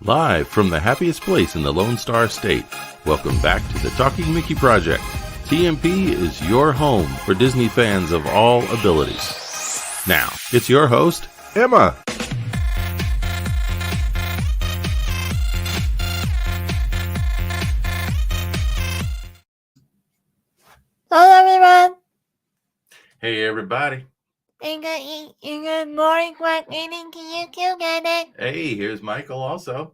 Live from the happiest place in the Lone Star State, welcome back to the Talking Mickey Project. TMP is your home for Disney fans of all abilities. Now, it's your host, Emma. Hello, everyone. Hey, everybody. Good morning, good evening to you too, Daddy. Hey, here's Michael also.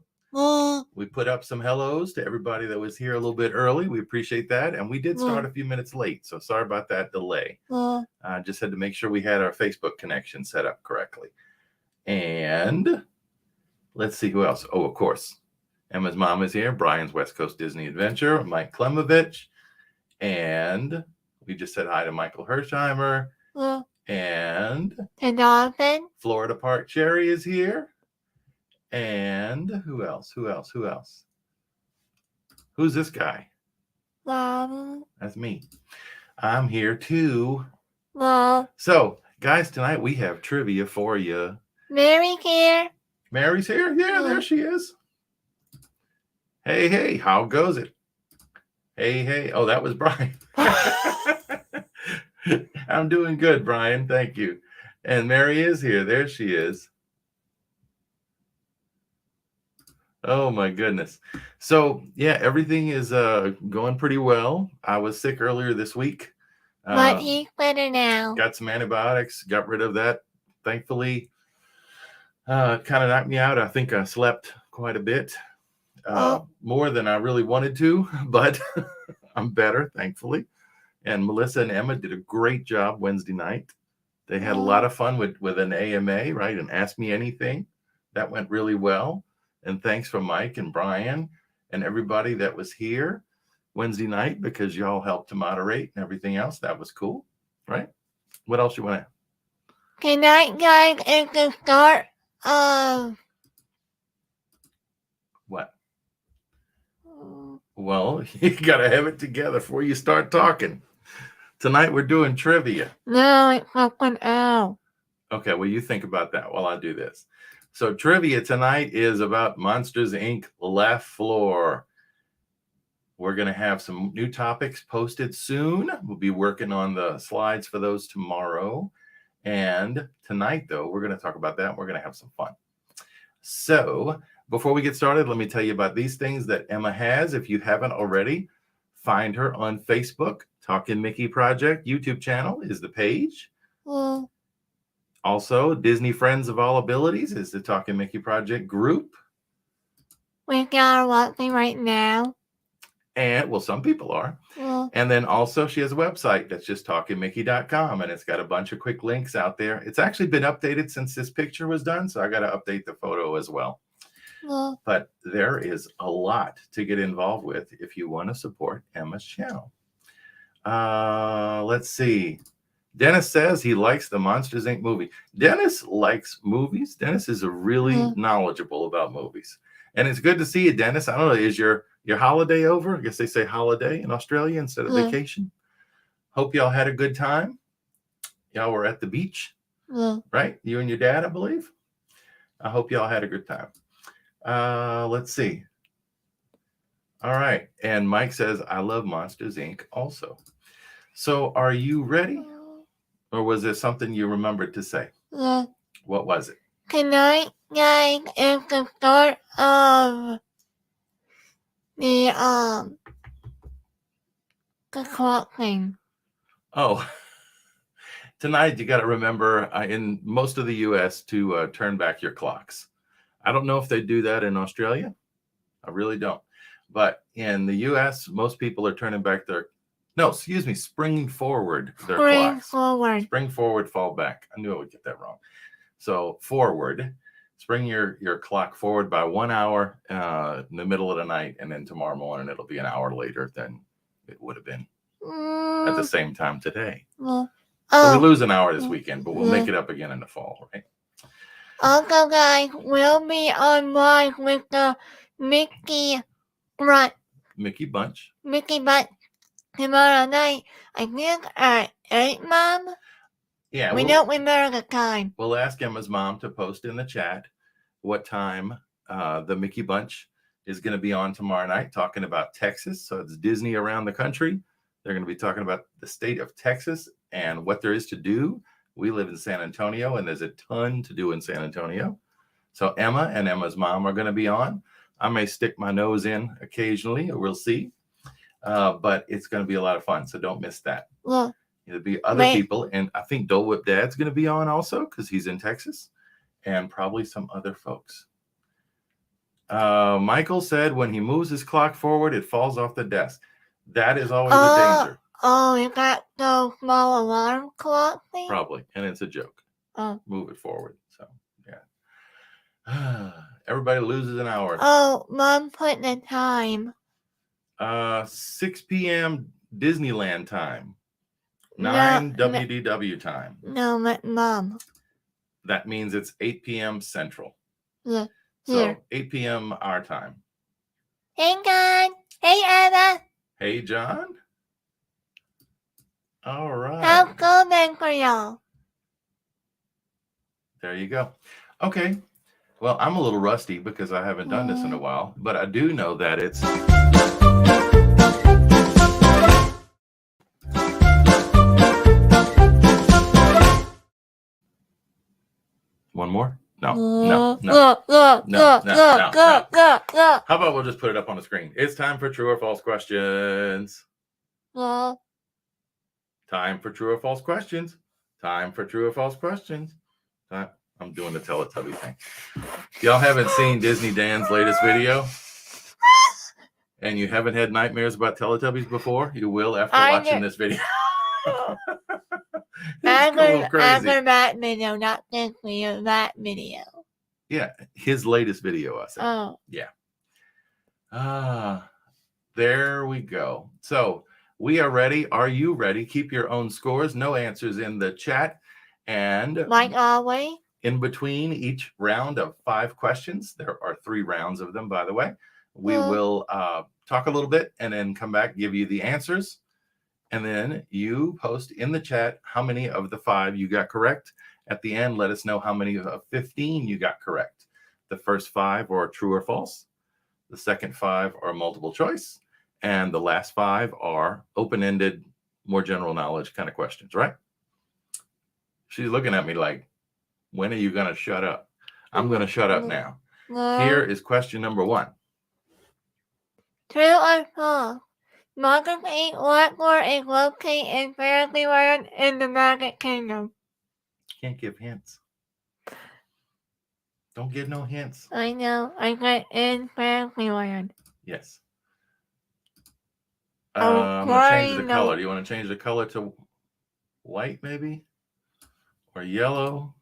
We put up some hellos to everybody that was here a little bit early. We appreciate that. And we did start a few minutes late, so sorry about that delay. Just had to make sure we had our Facebook connection set up correctly. And let's see who else. Oh, of course. Emma's mom is here. Brian's West Coast Disney Adventure. Mike Klemovich. And we just said hi to Michael Hersheimer. And Dolphin. Florida Park Cherry is here. And who else? Who's this guy? Mom. That's me. I'm here too. Mom. So, guys, tonight we have trivia for you. Mary's here. Mary's here? Yeah, there she is. Hey, how goes it? Hey. Oh, that was Brian. I'm doing good, Brian. Thank you. And Mary is here. There she is. Oh, my goodness. So, yeah, everything is going pretty well. I was sick earlier this week. But he's better now. Got some antibiotics, got rid of that, thankfully. Kind of knocked me out. I think I slept quite a bit, more than I really wanted to, but I'm better, thankfully. And Melissa and Emma did a great job Wednesday night. They had a lot of fun with an AMA, right? And Ask Me Anything. That went really well. And thanks for Mike and Brian and everybody that was here Wednesday night, because y'all helped to moderate and everything else. That was cool, right? What else you want to? Good night, guys. It's the start of... What? Well, you got to have it together before you start talking. Tonight we're doing trivia. No, it's something else. Okay, well, you think about that while I do this. So trivia tonight is about Monsters, Inc. Laugh Floor. We're going to have some new topics posted soon. We'll be working on the slides for those tomorrow. And tonight, though, we're going to talk about that. We're going to have some fun. So before we get started, let me tell you about these things that Emma has. If you haven't already, find her on Facebook. Talking Mickey Project YouTube channel is the page. Also, Disney Friends of All Abilities is the Talking Mickey Project group. We are watching right now. And, well, some people are. And then also she has a website that's just talkingmickey.com, and it's got a bunch of quick links out there. It's actually been updated since this picture was done, so I got to update the photo as well. But there is a lot to get involved with if you want to support Emma's channel. Let's see. Dennis says he likes the Monsters, Inc. movie. Dennis likes movies. Dennis is really knowledgeable about movies. And it's good to see you, Dennis. I don't know, is your holiday over? I guess they say holiday in Australia instead of vacation. Hope y'all had a good time. Y'all were at the beach, right? You and your dad, I believe. I hope y'all had a good time. Let's see. All right. And Mike says, I love Monsters, Inc. also. So are you ready? Or was there something you remembered to say? What was it? Tonight, guys, is the start of the clock thing. Oh, tonight you got to remember in most of the U.S. to turn back your clocks. I don't know if they do that in Australia. I really don't. But in the U.S., most people are turning back springing forward their clocks. Spring forward, fall back. I knew I would get that wrong. So forward, spring your clock forward by 1 hour in the middle of the night, and then tomorrow morning it'll be an hour later than it would have been at the same time today. So we lose an hour this weekend, but we'll make it up again in the fall, right? Also, guys, we'll be online with the Mickey Bunch tomorrow night. I think at 8, Mom? Yeah. We don't remember the time. We'll ask Emma's mom to post in the chat what time the Mickey Bunch is going to be on tomorrow night talking about Texas. So it's Disney around the country. They're going to be talking about the state of Texas and what there is to do. We live in San Antonio, and there's a ton to do in San Antonio. So Emma and Emma's mom are going to be on. I may stick my nose in occasionally, or we'll see. But it's going to be a lot of fun, so don't miss that. Well, there'll be other people, and I think Dole Whip Dad's going to be on also because he's in Texas, and probably some other folks. Michael said when he moves his clock forward, it falls off the desk. That is always a danger. Oh, you got the small alarm clock thing? Probably, and it's a joke. Oh. Move it forward. So, yeah. Everybody loses an hour. Oh, Mom put the time. 6 p.m. Disneyland time. 9 WDW time. No, Mom. That means it's 8 p.m. Central. Yeah. So 8 p.m. our time. Hey, John. Hey, Emma. Hey, John. All right. How's going for y'all? There you go. Okay. Well, I'm a little rusty because I haven't done this in a while, but I do know that it's... One more? No. How about we'll just put it up on the screen? It's time for true or false questions. Time for true or false questions. Time for true or false questions. I'm doing the Teletubby thing. Y'all haven't seen Disney Dan's latest video? And you haven't had nightmares about Teletubbies before? You will after watching this video. After that video, not this video, that video. Yeah, his latest video, I said. Oh. Yeah. There we go. So we are ready. Are you ready? Keep your own scores. No answers in the chat. And like always, in between each round of 5 questions, there are 3 rounds of them, by the way. We will talk a little bit and then come back, give you the answers. And then you post in the chat how many of the 5 you got correct. At the end, let us know how many of 15 you got correct. The first 5 are true or false. The second 5 are multiple choice. And the last 5 are open-ended, more general knowledge kind of questions, right? She's looking at me like, when are you going to shut up? I'm going to shut up now. Here is question number 1. True or false? Market 8 Blackboard is located in Fairyland in the Magic Kingdom. Can't give hints. Don't give no hints. I know. I got in Fairyland. Yes. I'm going to change the color. Do you want to change the color to white maybe? Or yellow?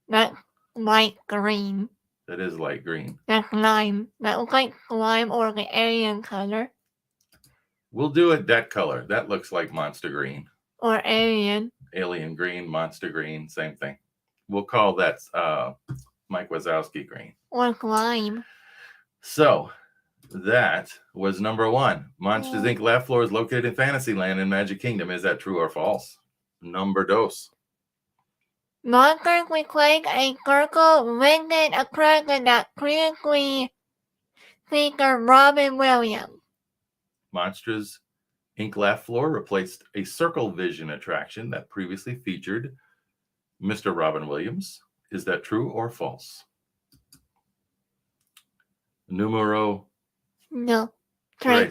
That's light green. That is light green. That's lime. That looks like slime or the alien color. We'll do it that color. That looks like monster green. Or alien. Alien green, monster green, same thing. We'll call that Mike Wazowski green. Or slime. So that was number 1. Monsters Inc. laugh floor is located in Fantasyland in Magic Kingdom. Is that true or false? Number 2. Monsters replace a circle within a cracker that previously featured Robin Williams. Monsters Inc. laugh floor replaced a circle vision attraction that previously featured Mr. Robin Williams. Is that true or false? Numero... No. 3.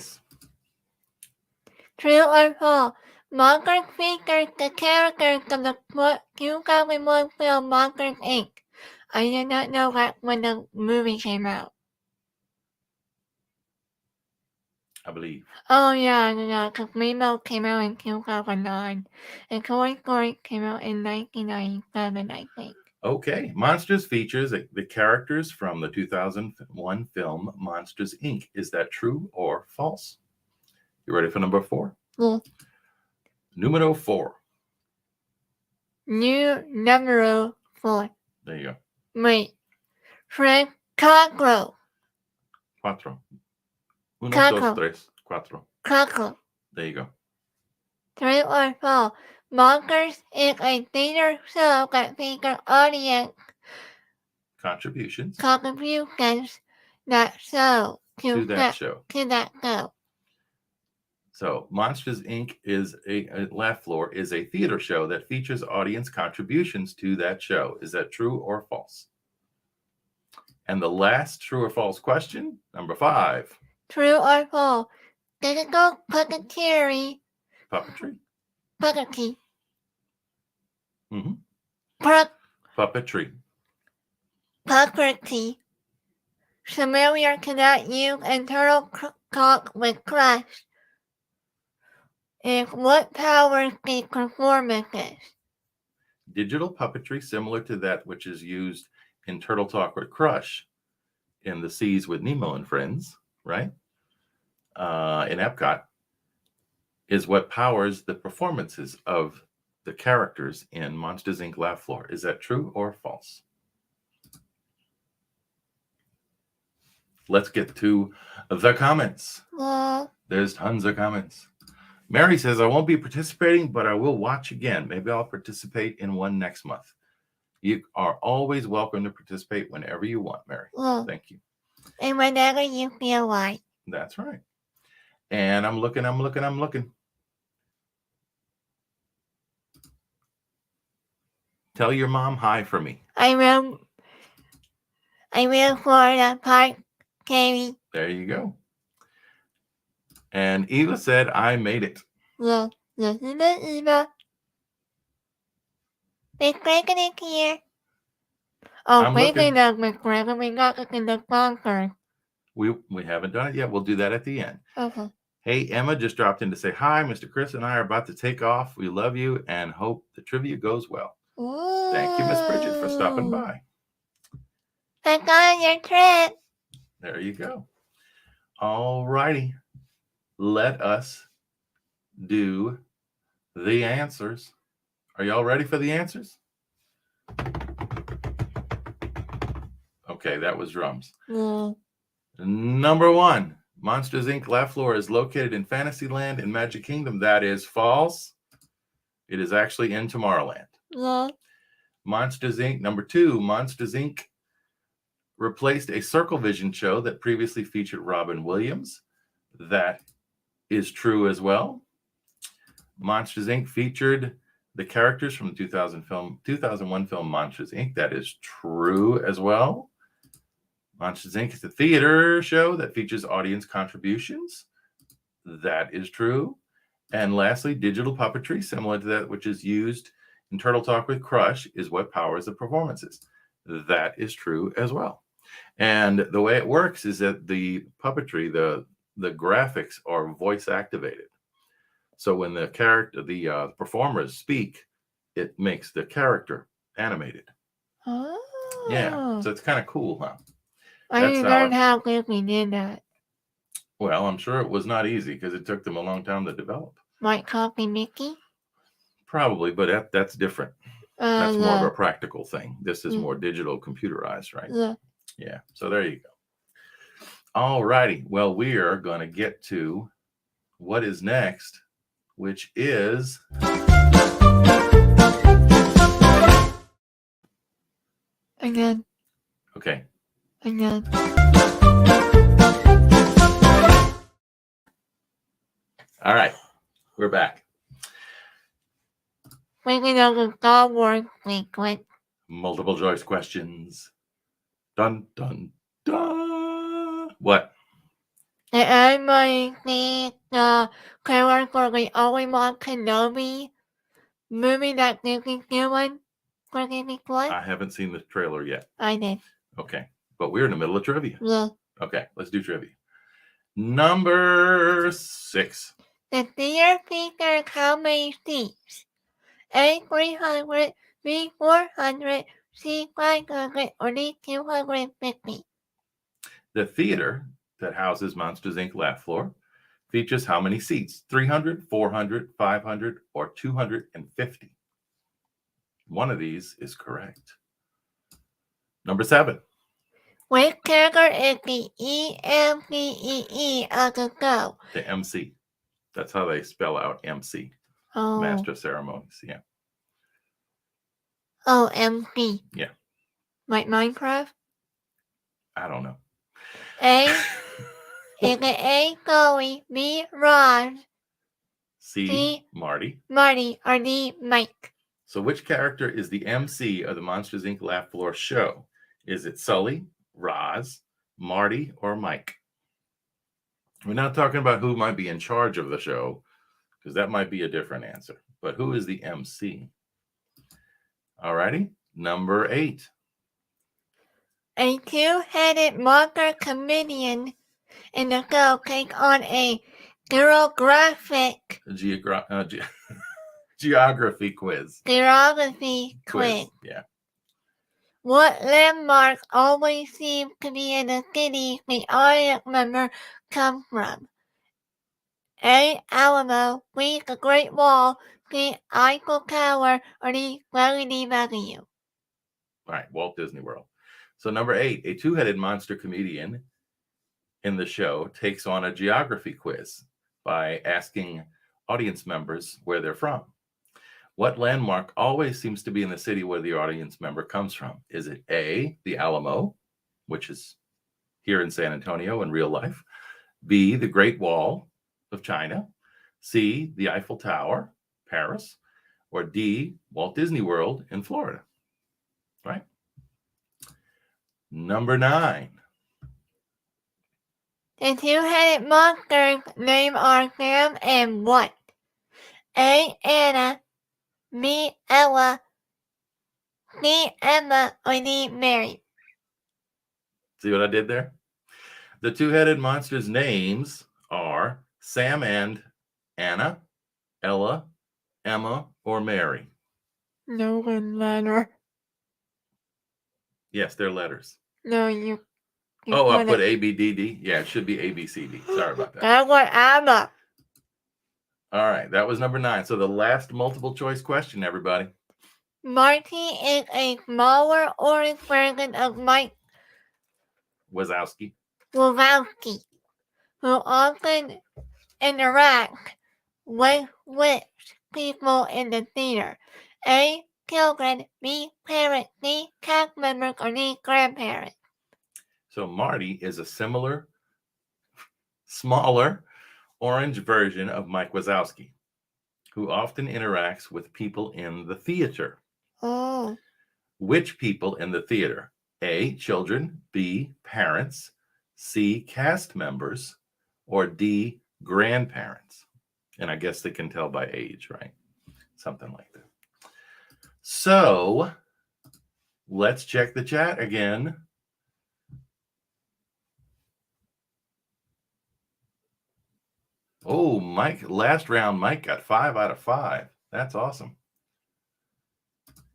True or false? Monsters features the characters of the 2001 film Monsters Inc. I did not know that when the movie came out. I believe. Oh, yeah, because Nemo came out in 2009. And Toy Story came out in 1997, I think. Okay. Monsters features the characters from the 2001 film Monsters, Inc. Is that true or false? You ready for number 4? Yeah. Numero 4. Numero 4. There you go. Wait. Fred Cockroach. 4. 1, 2, 3, 4. Cockroach. There you go. True or false? Monsters is a theater show that features audience contributions that show to that show. To that show. So Monsters Inc. is a Laugh Floor is a theater show that features audience contributions to that show. Is that true or false? And the last true or false question, number 5. True or false? Digital puppetry. Puppetry. Puppetry. Mm-hmm. Puppetry. Puppetry. Familiar to that use internal talk with Crush. Is what powers the performances? Digital puppetry, similar to that which is used in Turtle Talk with Crush in the Seas with Nemo and Friends, right? In Epcot, is what powers the performances of the characters in Monsters Inc. Laugh Floor. Is that true or false? Let's get to the comments. There's tons of comments. Mary says, I won't be participating, but I will watch again. Maybe I'll participate in one next month. You are always welcome to participate whenever you want, Mary. Thank you. And whenever you feel like. That's right. And I'm looking. Tell your mom hi for me. I will Florida Park, Katie. There you go. And Eva said, I made it. Yes, Eva. Miss Cracken is here. Oh, speaking of Miss Cracken, we got to the sponsor. We haven't done it yet. We'll do that at the end. Okay. Hey, Emma just dropped in to say hi. Mr. Chris and I are about to take off. We love you and hope the trivia goes well. Ooh. Thank you, Miss Bridget, for stopping by. Thank God on your trip. There you go. All righty. Let us do the answers. Are y'all ready for the answers? Okay, that was drums. Number 1, Monsters Inc. Laugh Floor is located in Fantasyland and Magic Kingdom. That is false. It is actually in Tomorrowland. Monsters Inc. Number 2, Monsters Inc. replaced a Circle Vision show that previously featured Robin Williams. That is true as well. Monsters Inc. featured the characters from the 2001 film Monsters Inc. That is true as well. Monsters Inc. is a theater show that features audience contributions. That is true. And lastly, digital puppetry, similar to that which is used in Turtle Talk with Crush, is what powers the performances. That is true as well. And the way it works is that the puppetry, the graphics are voice activated. So when the performers speak, it makes the character animated. Oh. Yeah, so it's kind of cool, huh? I didn't learn how Disney did that. Well, I'm sure it was not easy because it took them a long time to develop. Like copy Mickey? Probably, but that's different. That's more of a practical thing. This is more digital, computerized, right? Yeah. So there you go. All righty. Well, we are going to get to what is next, which is again. Okay. Again. All right. We're back. Speaking of the Star Wars sequence. Multiple choice questions. Dun, dun, dun. What? Did everybody see the trailer for the Obi-Wan Kenobi movie that Disney's doing for Disney Plus? I haven't seen the trailer yet. I did. Okay. But we're in the middle of trivia. Yeah. Okay. Let's do trivia. Number 6. The theater features how many seats? A 300, B 400, C 500, or D 250? The theater that houses Monsters Inc. Laugh Floor features how many seats? 300, 400, 500, or 250? One of these is correct. Number 7. Which character is the EMCEE of the show? The MC. That's how they spell out MC. Oh. Master of Ceremonies. Yeah. Oh, MC. Yeah. Like Minecraft? I don't know. A. A. Sully. B. Roz. C. Marty. Marty. Or D. Mike. So which character is the MC of the Monsters, Inc. Laugh Floor show? Is it Sully, Roz, Marty, or Mike? We're not talking about who might be in charge of the show, because that might be a different answer. But who is the MC? All righty. Number 8. A two-headed marker comedian in the show takes on a geographic Geography quiz. quiz. Yeah. What landmark always seems to be in the city the audience member comes from? A. Alamo. B. The Great Wall. C. Eiffel Tower. Or D. Gravity Value. All right, Walt Disney World. So number 8, a two-headed monster comedian in the show takes on a geography quiz by asking audience members where they're from. What landmark always seems to be in the city where the audience member comes from? Is it A, the Alamo, which is here in San Antonio in real life, B, the Great Wall of China, C, the Eiffel Tower, Paris, or D, Walt Disney World in Florida? Right? Number 9. The two-headed monsters' names are Sam and what? A. Anna. B. Ella. C. Emma. Or D. Mary. See what I did there? The two-headed monsters' names are Sam and Anna, Ella, Emma, or Mary. No one letter. Yes, they're letters. No, you I put A, B, D, D. Yeah, it should be A, B, C, D. Sorry about that. That's what Emma. All right, that was number 9. So the last multiple choice question, everybody. Marty is a smaller orange version of Mike Wazowski. Wazowski, who often interacts with people in the theater. A. Children. B. Parents. C. Cast members. Or D. Grandparents. So Marty is a smaller orange version of Mike Wazowski, who often interacts with people in the theater. Oh. Which people in the theater? A, children, B, parents, C, cast members, or D, grandparents. And I guess they can tell by age, right? Something like that. So let's check the chat again. Oh, Mike, last round, Mike got 5 out of 5. That's awesome.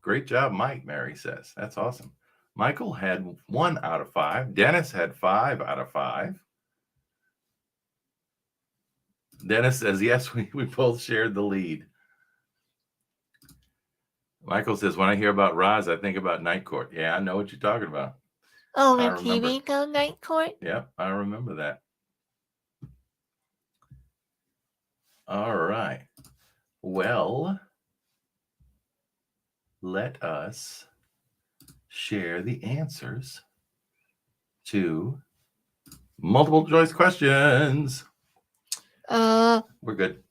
Great job, Mike, Mary says. That's awesome. Michael had 1 out of 5. Dennis had 5 out of 5. Dennis says, yes, we both shared the lead. Michael says, when I hear about Roz, I think about Night Court. Yeah, I know what you're talking about. Oh, the TV show Night Court? Yep, I remember that. All right. Well, let us share the answers to multiple choice questions. We're good.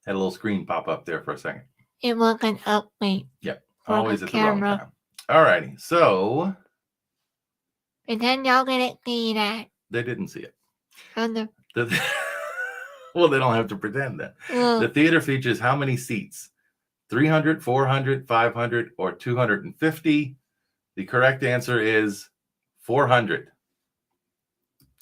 Had a little screen pop up there for a second. It was an update. Yep. Always at the wrong time. All righty. So. Pretend y'all didn't see that. They didn't see it. Well, they don't have to pretend that. The theater features how many seats? 300, 400, 500, or 250? The correct answer is 400.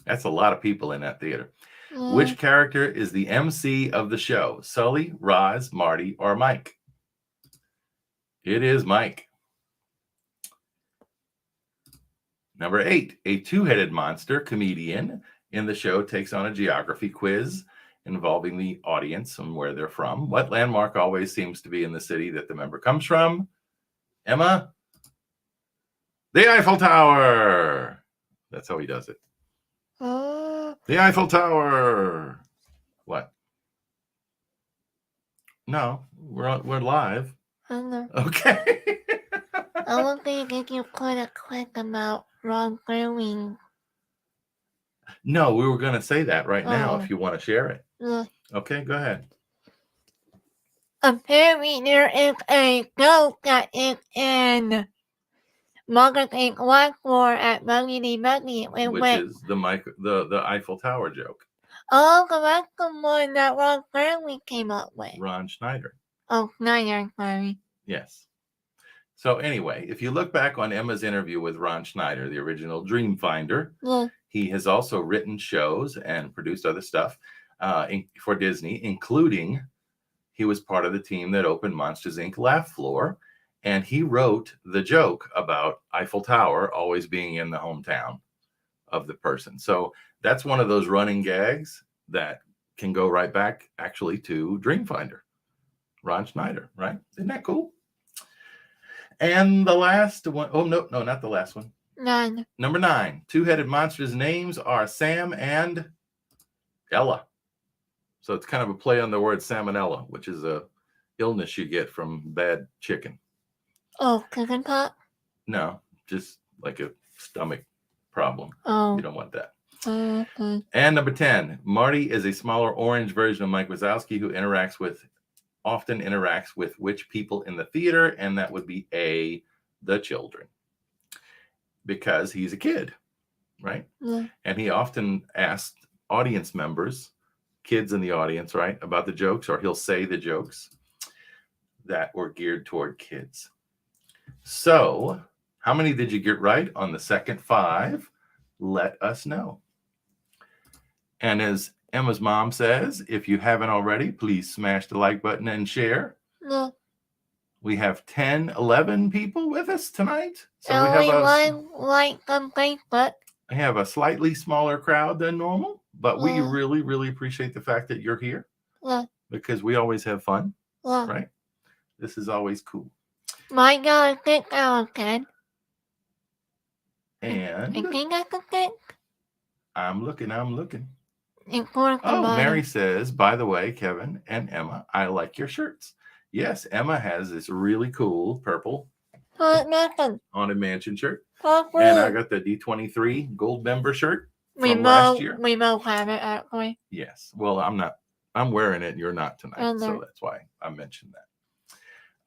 That's a lot of people in that theater. Which character is the MC of the show? Sully, Roz, Marty, or Mike? It is Mike. Number 8, a two-headed monster comedian in the show takes on a geography quiz involving the audience and where they're from. What landmark always seems to be in the city that the member comes from? Emma? The Eiffel Tower. That's how he does it. The Eiffel Tower. What? No, we're live. Okay. I was thinking you could have clicked about Ron Growing. No, we were going to say that right now if you want to share it. Okay, go ahead. Apparently there is a joke that is in Margaret Inc. Blackboard at Buggity Buggy. Which is the Eiffel Tower joke. Oh, that's the one that Ron Growing came up with. Ron Schneider. Oh, Schneider, sorry. Yes. So anyway, if you look back on Emma's interview with Ron Schneider, the original Dreamfinder, he has also written shows and produced other stuff for Disney, including he was part of the team that opened Monsters, Inc. Laugh Floor, and he wrote the joke about Eiffel Tower always being in the hometown of the person. So that's one of those running gags that can go right back actually to Dreamfinder, Ron Schneider, right? Isn't that cool? And the last one, oh, no, not the last one. None. Number 9, two-headed monsters' names are Sam and Ella. So it's kind of a play on the word salmonella, which is a illness you get from bad chicken. Oh, chicken pot? No, just like a stomach problem. Oh. You don't want that. Okay. And number 10, Marty is a smaller orange version of Mike Wazowski who often interacts with which people in the theater, and that would be the children, because he's a kid, right? And he often asks audience members, kids in the audience, right, about the jokes, or he'll say the jokes that were geared toward kids. So how many did you get right on the second 5? Let us know. And as Emma's mom says, if you haven't already, please smash the like button and share. We have 11 people with us tonight. So we have a slightly smaller crowd than normal, but we really, really appreciate the fact that you're here because we always have fun, right? This is always cool. My God, think out again. And I think I can think. I'm looking. Oh, Mary says, by the way, Kevin and Emma, I like your shirts. Yes, Emma has this really cool purple Haunted Mansion shirt. And I got the D23 gold member shirt from last year. We both have it, actually. Yes. Well, I'm wearing it and you're not tonight. So that's why I mentioned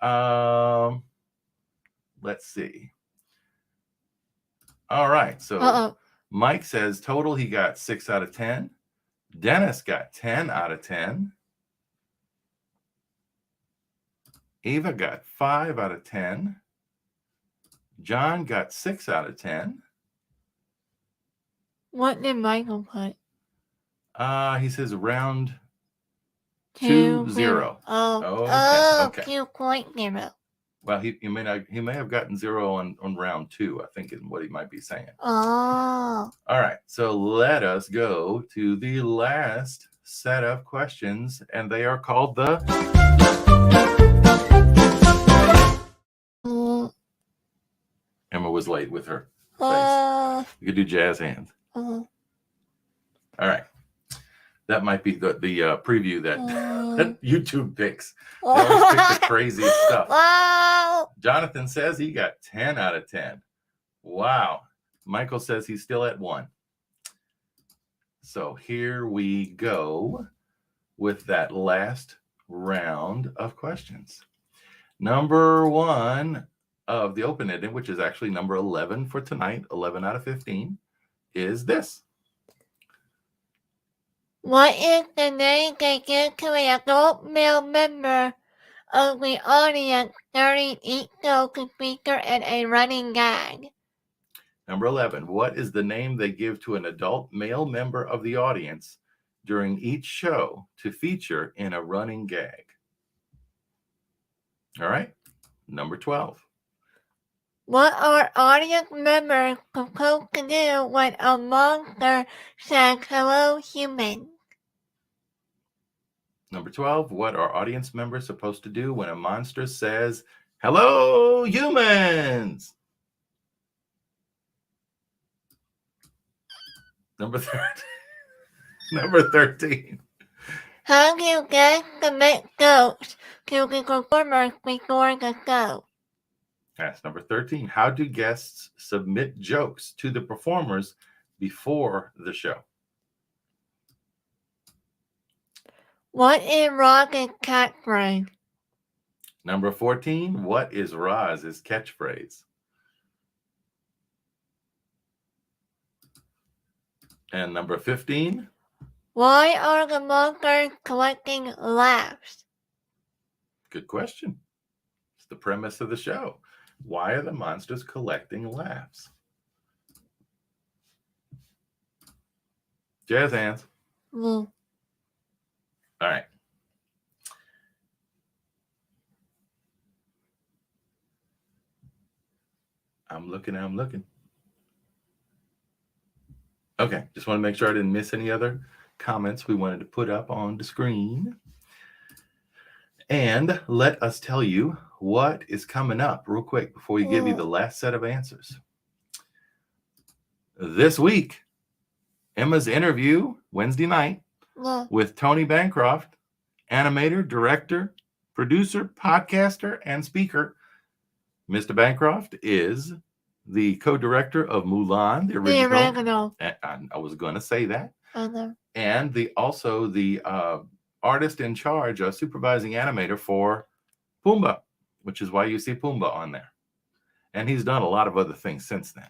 that. Let's see. All right. So Mike says total he got 6 out of 10. Dennis got 10 out of 10. Ava got 5 out of 10. John got 6 out of 10. What did Michael put? He says round 2-0. Okay. 2.0. Well, he may have gotten 0 on round 2, I think is what he might be saying. Oh. All right. So let us go to the last set of questions, and they are called the Emma was late with her face. You could do jazz hands. All right. That might be the preview that YouTube picks. They always pick the craziest stuff. Wow. Jonathan says he got 10 out of 10. Wow. Michael says he's still at 1. So here we go with that last round of questions. Number 1 of the open-ended, which is actually number 11 for tonight, 11 out of 15, is this. What is the name they give to an adult male member of the audience during each show to feature in a running gag? Number 11, what is the name they give to an adult male member of the audience during each show to feature in a running gag? All right. Number 12. What are audience members supposed to do when a monster says hello human? Number 12, what are audience members supposed to do when a monster says, hello humans? Number 13. How do you get to make jokes to the performers before the show? That's number 13. How do guests submit jokes to the performers before the show? What is Rocket's catchphrase? Number 14. What is Roz's catchphrase? And number 15. Why are the monsters collecting laughs? Good question. It's the premise of the show. Why are the monsters collecting laughs? Jazz hands. Mm. All right. I'm looking. Okay, just want to make sure I didn't miss any other comments we wanted to put up on the screen. And let us tell you what is coming up real quick before we give you the last set of answers. This week, Emma's interview, Wednesday night, with Tony Bancroft, animator, director, producer, podcaster, and speaker. Mr. Bancroft is the co-director of Mulan, the original. I was going to say that. And also the artist in charge of supervising animator for Pumbaa, which is why you see Pumbaa on there. And he's done a lot of other things since then.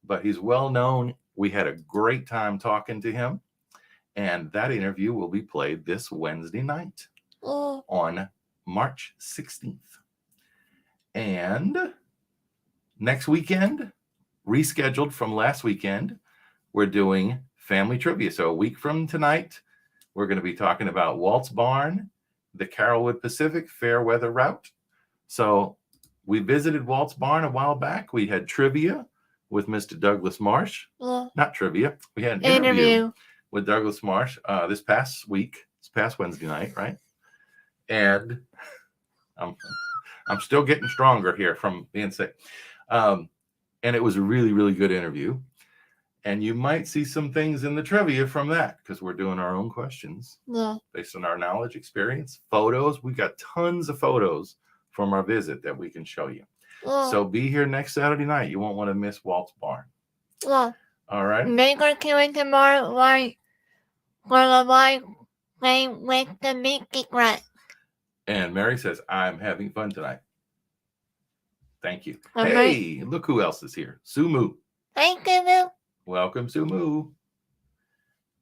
But he's well known. We had a great time talking to him. And that interview will be played this Wednesday night on March 16th. And next weekend, rescheduled from last weekend, we're doing family trivia. So a week from tonight, we're going to be talking about Walt's Barn, the Carrollwood Pacific Fair Weather Route. So we visited Walt's Barn a while back. We had trivia with Mr. Douglas Marsh. Not trivia. We had an interview with Douglas Marsh this past Wednesday night, right? And I'm still getting stronger here from being sick. And it was a really, really good interview. And you might see some things in the trivia from that because we're doing our own questions based on our knowledge, experience, photos. We got tons of photos from our visit that we can show you. So be here next Saturday night. You won't want to miss Walt's Barn. All right. Make our queuing tomorrow right for the live game with the Mickey Grant. And Mary says, I'm having fun tonight. Thank you. Okay. Hey, look who else is here. Sumu. Thank you. Welcome, Sumu.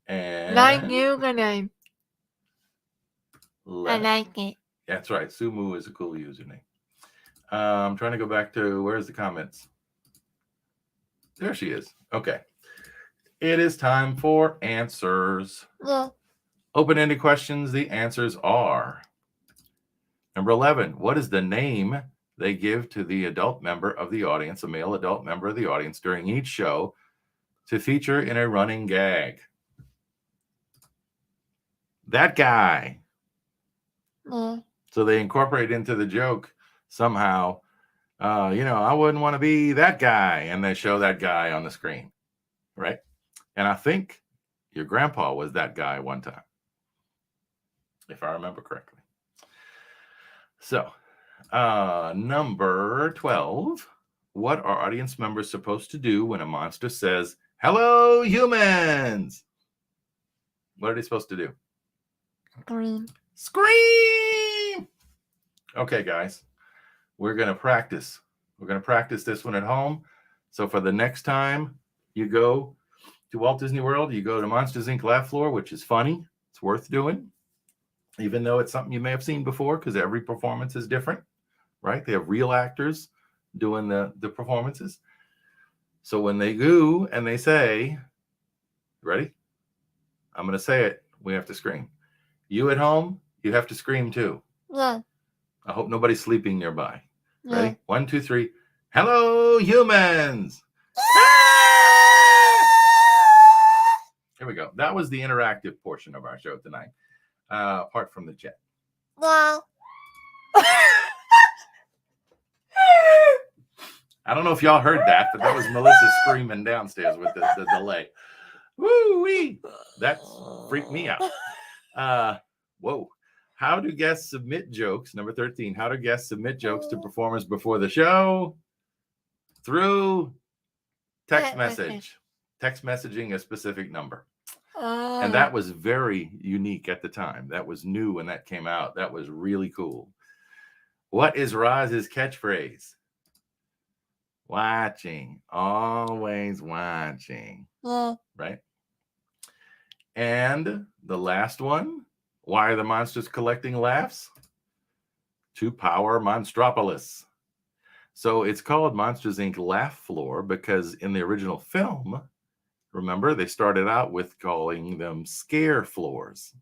And Like username. I like it. That's right. Sumu is a cool username. I'm trying to go back to where's the comments? There she is. Okay. It is time for answers. Open-ended questions. The answers are number 11. What is the name they give to the adult member of the audience, a male adult member of the audience during each show to feature in a running gag? That guy. So they incorporate into the joke somehow, I wouldn't want to be that guy. And they show that guy on the screen, right? And I think your grandpa was that guy one time, if I remember correctly. So, number 12, what are audience members supposed to do when a monster says, "Hello, humans"? What are they supposed to do? Scream! Okay, guys, we're going to practice. We're going to practice this one at home. So for the next time you go to Walt Disney World, you go to Monsters, Inc. Laugh Floor, which is funny. It's worth doing, even though it's something you may have seen before because every performance is different, right? They have real actors doing the performances. So when they go and they say, ready? I'm going to say it. We have to scream. You at home, you have to scream too. Yeah. I hope nobody's sleeping nearby. Yeah. Ready? 1, 2, 3. Hello, humans. Here we go. That was the interactive portion of our show tonight, apart from the chat. Wow. I don't know if y'all heard that, but that was Melissa screaming downstairs with the delay. Woo-wee. That freaked me out. Whoa. How do guests submit jokes? Number 13. How do guests submit jokes to performers before the show? Through text message. Text messaging a specific number. And that was very unique at the time. That was new when that came out. That was really cool. What is Roz's catchphrase? Watching. Always watching. Right? And the last one. Why are the monsters collecting laughs? To power Monstropolis. So it's called Monsters, Inc. Laugh Floor because in the original film, remember, they started out with calling them scare floors.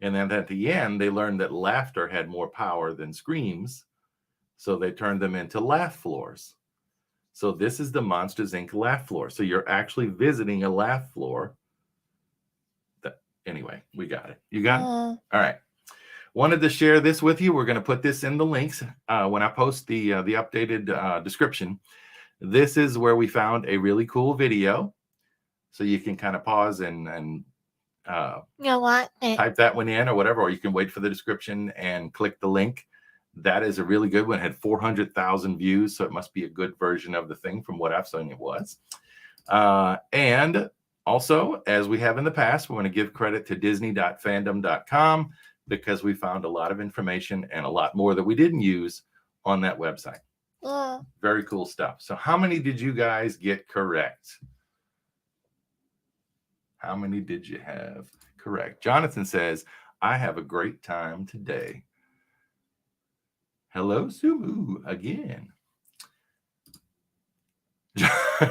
And then at the end, they learned that laughter had more power than screams. So they turned them into laugh floors. So this is the Monsters, Inc. Laugh Floor. So you're actually visiting a laugh floor. Anyway, we got it. You got it? All right. Wanted to share this with you. We're going to put this in the links when I post the updated description. This is where we found a really cool video. So you can kind of pause and type that one in or whatever, or you can wait for the description and click the link. That is a really good one. It had 400,000 views, so it must be a good version of the thing from what I've seen it was. And also, as we have in the past, we want to give credit to disney.fandom.com because we found a lot of information and a lot more that we didn't use on that website. Very cool stuff. So how many did you guys get correct? How many did you have correct? Jonathan says, I have a great time today. Hello, Sumu, again.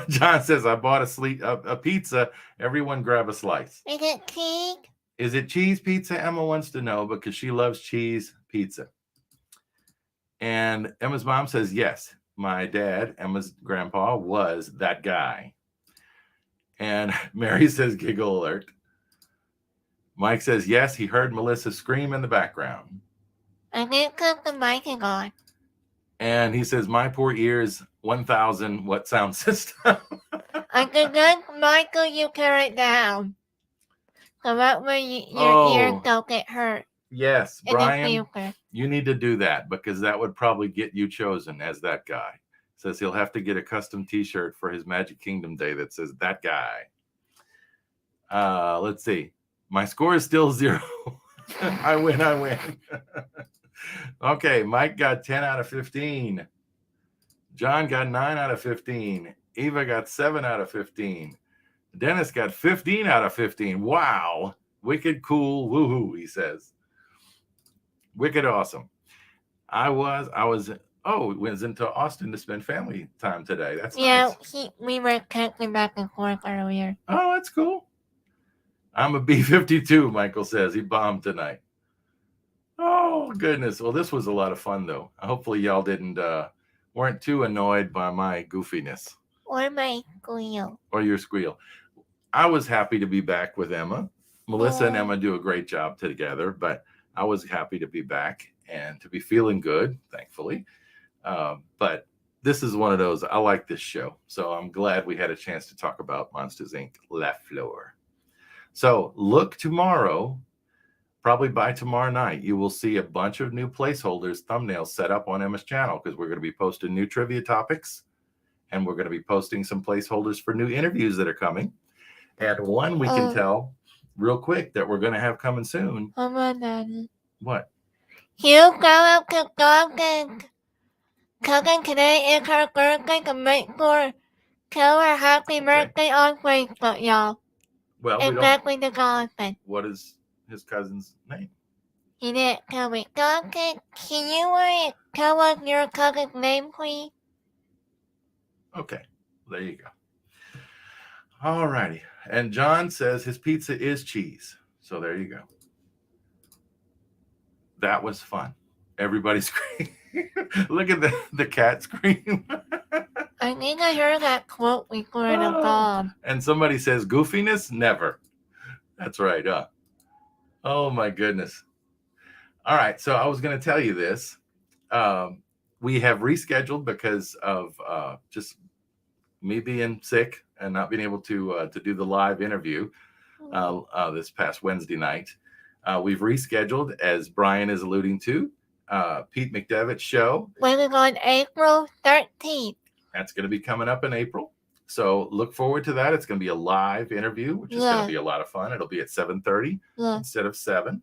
John says, I bought a pizza. Everyone grab a slice. Is it cheese? Is it cheese pizza? Emma wants to know because she loves cheese pizza. And Emma's mom says, yes, my dad, Emma's grandpa, was that guy. And Mary says, giggle alert. Mike says, yes, he heard Melissa scream in the background. I think the mic is on. And he says, my poor ears, 1,000 what sound system? I can let Michael, you carry it down. So that way your ears don't get hurt. Yes, Brian, you need to do that because that would probably get you chosen as that guy. Says he'll have to get a custom t-shirt for his Magic Kingdom Day that says that guy. Let's see. My score is still 0. I win. Okay, Mike got 10 out of 15. John got 9 out of 15. Eva got 7 out of 15. Dennis got 15 out of 15. Wow. Wicked cool. Woohoo, he says. Wicked awesome. I was into Austin to spend family time today. That's nice. We were texting back and forth earlier. Oh, that's cool. I'm a B-52, Michael says. He bombed tonight. Oh, goodness. Well, this was a lot of fun, though. Hopefully y'all weren't too annoyed by my goofiness. Or my squeal. Or your squeal. I was happy to be back with Emma. Melissa and Emma do a great job together, but I was happy to be back and to be feeling good, thankfully. But this is one of those, I like this show. So I'm glad we had a chance to talk about Monsters, Inc. Laugh Floor. So look tomorrow, probably by tomorrow night, you will see a bunch of new placeholders, thumbnails set up on Emma's channel because we're going to be posting new trivia topics and we're going to be posting some placeholders for new interviews that are coming. And one we can tell real quick that we're going to have coming soon. Come on, Daddy. What? You go up to Duncan. Cousin today is her birthday to make sure tell her happy birthday on Facebook, y'all. Well, exactly the Jonathan. What is his cousin's name? He didn't tell me. Duncan, can you tell us your cousin's name, please? Okay, there you go. All righty. And John says his pizza is cheese. So there you go. That was fun. Everybody screamed. Look at the cat scream. I think I heard that quote before in a bomb. And somebody says, goofiness? Never. That's right, huh? Oh, my goodness. All right, so I was going to tell you this. We have rescheduled because of just me being sick and not being able to do the live interview this past Wednesday night. We've rescheduled, as Brian is alluding to, Pete McDevitt's show. We're on April 13th. That's going to be coming up in April. So look forward to that. It's going to be a live interview, which is going to be a lot of fun. It'll be at 7:30 instead of 7.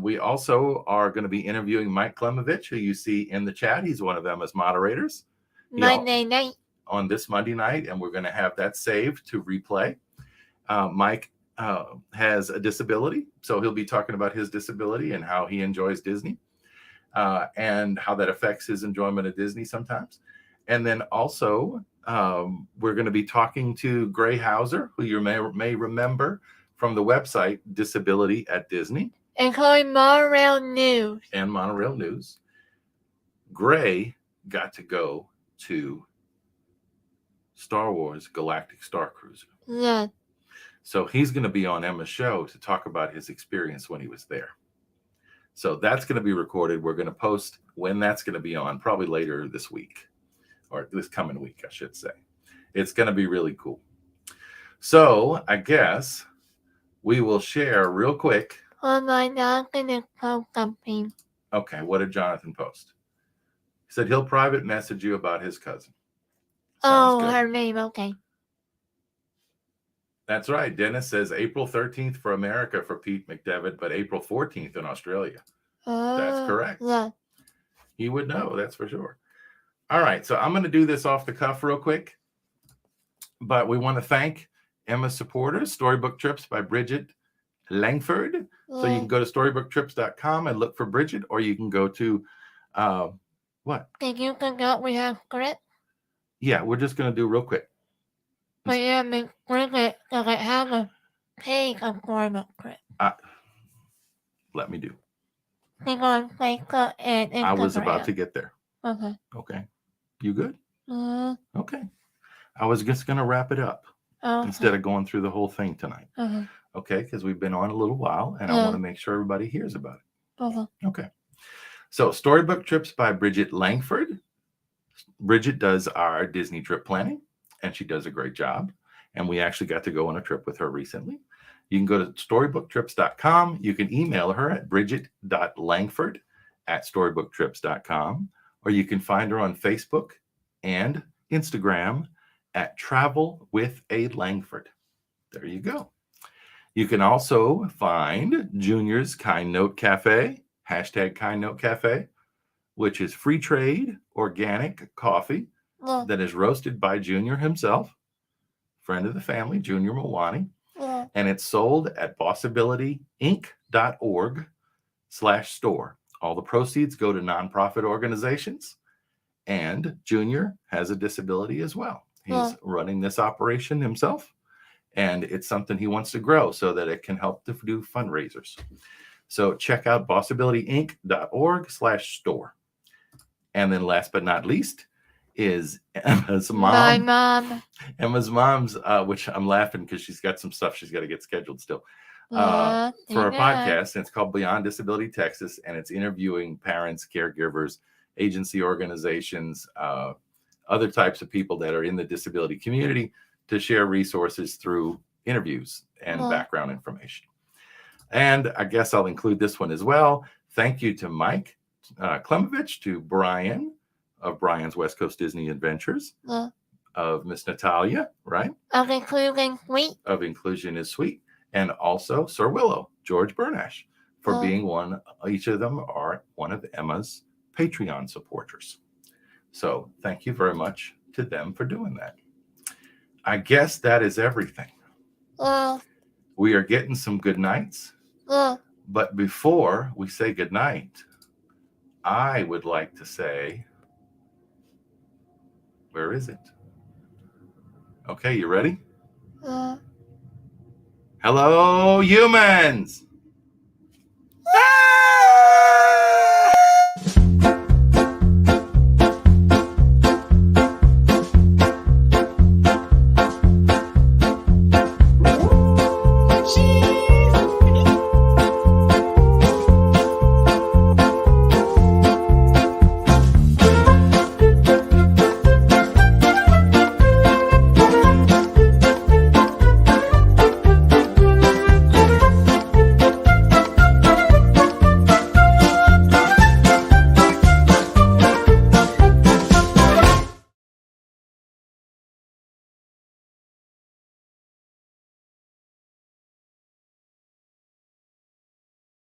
We also are going to be interviewing Mike Klemovich, who you see in the chat. He's one of them as moderators. Monday night. On this Monday night, and we're going to have that saved to replay. Mike has a disability, so he'll be talking about his disability and how he enjoys Disney and how that affects his enjoyment of Disney sometimes. And then also, we're going to be talking to Gray Hauser, who you may remember from the website Disability at Disney. And calling Monorail News. And Monorail News. Gray got to go to Star Wars Galactic Star Cruiser. Yeah. So he's going to be on Emma's show to talk about his experience when he was there. So that's going to be recorded. We're going to post when that's going to be on, probably later this week, or this coming week, I should say. It's going to be really cool. So I guess we will share real quick. Oh, my God, going to post something. Okay, what did Jonathan post? He said he'll private message you about his cousin. Sounds good. Her name, okay. That's right. Dennis says April 13th for America for Pete McDevitt, but April 14th in Australia. That's correct. Yeah. He would know, that's for sure. All right, so I'm going to do this off the cuff real quick, but we want to thank Emma's supporters, Storybook Trips by Bridget Langford. So you can go to storybooktrips.com and look for Bridget, or you can go to, what? Did you forget we have script? Yeah, we're just going to do real quick. But yeah, Bridget doesn't have a page of Storybook Trips. Let me do. Click on Facebook and Instagram. I was about to get there. Okay. Okay. You good? Okay. I was just going to wrap it up instead of going through the whole thing tonight. Okay, because we've been on a little while, and I want to make sure everybody hears about it. Okay. So Storybook Trips by Bridget Langford. Bridget does our Disney trip planning, and she does a great job. And we actually got to go on a trip with her recently. You can go to storybooktrips.com. You can email her at bridget.langford@storybooktrips.com, or you can find her on Facebook and Instagram at Travel with a Langford. There you go. You can also find Junior's Kind Note Cafe, hashtag Kind Note Cafe, which is free trade, organic coffee that is roasted by Junior himself, friend of the family, Junior Mulwani. And it's sold at possibilityinc.org/store. All the proceeds go to nonprofit organizations, and Junior has a disability as well. He's running this operation himself, and it's something he wants to grow so that it can help to do fundraisers. So check out possibilityinc.org/store. And then last but not least is Emma's mom. My mom. Emma's mom's, which I'm laughing because she's got some stuff she's got to get scheduled still for a podcast. And it's called Beyond Disability Texas, and it's interviewing parents, caregivers, agency organizations, other types of people that are in the disability community to share resources through interviews and background information. And I guess I'll include this one as well. Thank you to Mike Klemovich, to Brian of Brian's West Coast Disney Adventures, of Miss Natalia, right? Of Inclusion Suite. Of Inclusion is Sweet. And also Sir Willow, George Bernash, for being one. Each of them are one of Emma's Patreon supporters. So thank you very much to them for doing that. I guess that is everything. We are getting some good nights. But before we say good night, I would like to say, where is it? Okay, you ready? Hello, humans!